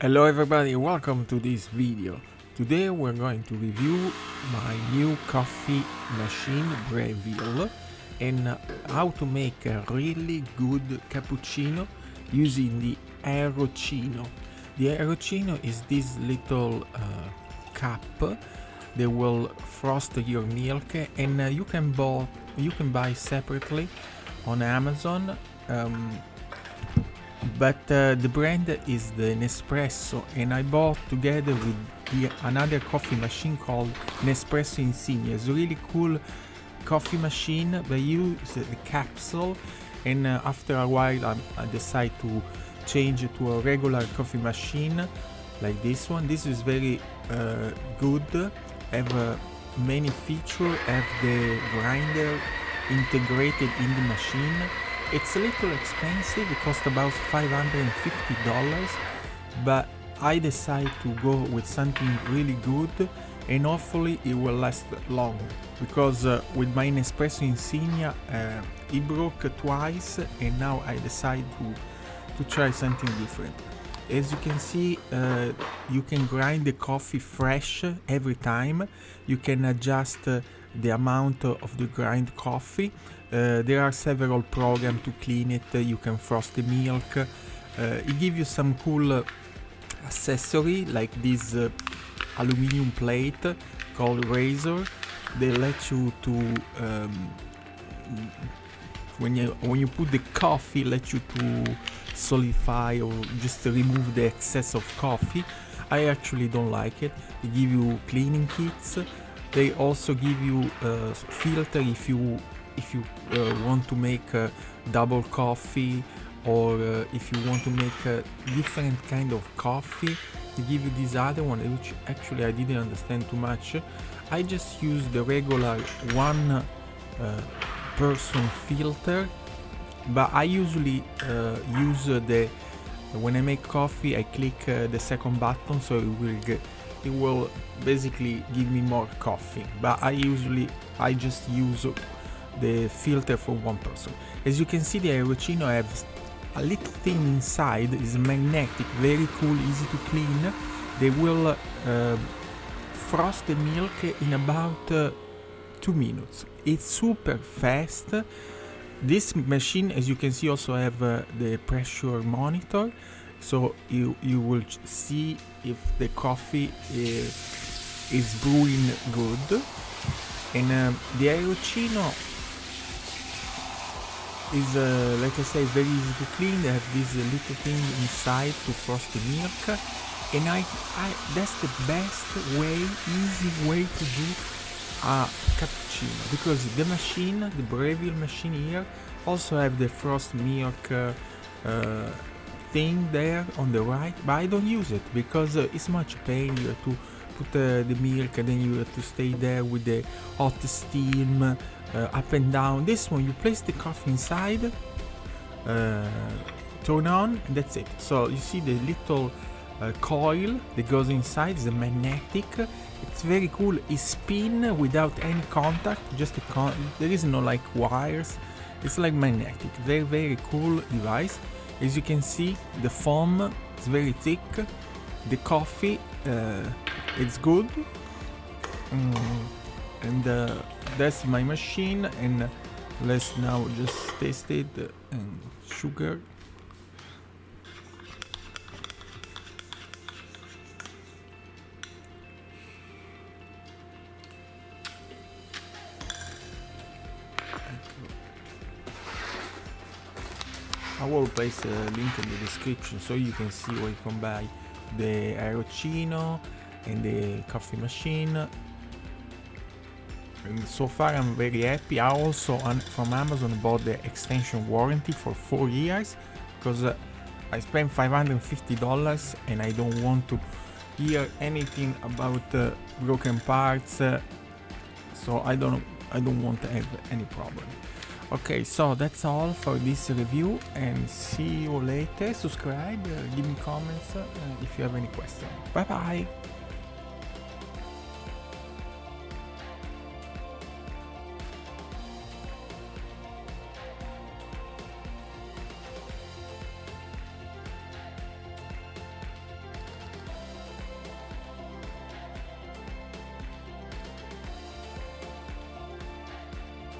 Hello everybody, welcome to this video. Today we're going to review my new coffee machine Breville and how to make a really good cappuccino using the Aeroccino. The Aeroccino is this little cup that will frost your milk, and you can buy separately on Amazon. But the brand is the Nespresso, and I bought together with another coffee machine called Nespresso Insignia. It's a really cool coffee machine. They use the capsule, and after a while I decided to change it to a regular coffee machine like this one. This is very good, have many features, have the grinder integrated in the machine. It's a little expensive, it costs about $550, but I decided to go with something really good and hopefully it will last longer, because with my Nespresso Insignia it broke twice, and now I decided to try something different. As you can see, you can grind the coffee fresh every time. You can adjust the amount of the grind coffee. There are several programs to clean it. You can frost the milk. It gives you some cool accessory like this aluminum plate called razor. They let you to when you put the coffee, let you to solidify or just remove the excess of coffee. I actually don't like it. They give you cleaning kits. They also give you a filter if you want to make a double coffee, or if you want to make a different kind of coffee. They give you this other one, which actually I didn't understand too much. I just use the regular one person filter, but I usually use when I make coffee I click the second button, so it will basically give me more coffee, but I just use the filter for one person. As you can see, the Aeroccino has a little thing inside, is magnetic, very cool, easy to clean. They will frost the milk in about 2 minutes. It's super fast. This machine, as you can see, also have the pressure monitor, so you will see if the coffee is brewing good. And the Aeroccino is, like I say, very easy to clean. They have this little thing inside to frost the milk, and that's the best way, easy way to do a cappuccino, because the machine, the Breville machine here, also have the frost milk thing there on the right, but I don't use it because it's much pain. You have to put the milk, and then you have to stay there with the hot steam up and down. This one, you place the coffee inside, turn on, and that's it. So you see the little coil that goes inside is a magnetic. It's very cool. It spins without any contact, just there is no like wires. It's like magnetic. Very, very cool device. As you can see, the foam is very thick. The coffee, it's good. And that's my machine, and let's now just taste it. And sugar. I will place a link in the description so you can see where you can buy the Aeroccino and the coffee machine. And so far I'm very happy. I also from Amazon bought the extension warranty for 4 years, because I spent $550 and I don't want to hear anything about broken parts, so I don't want to have any problem. Okay, so that's all for this review, and see you later. Subscribe, give me comments if you have any questions. Bye bye.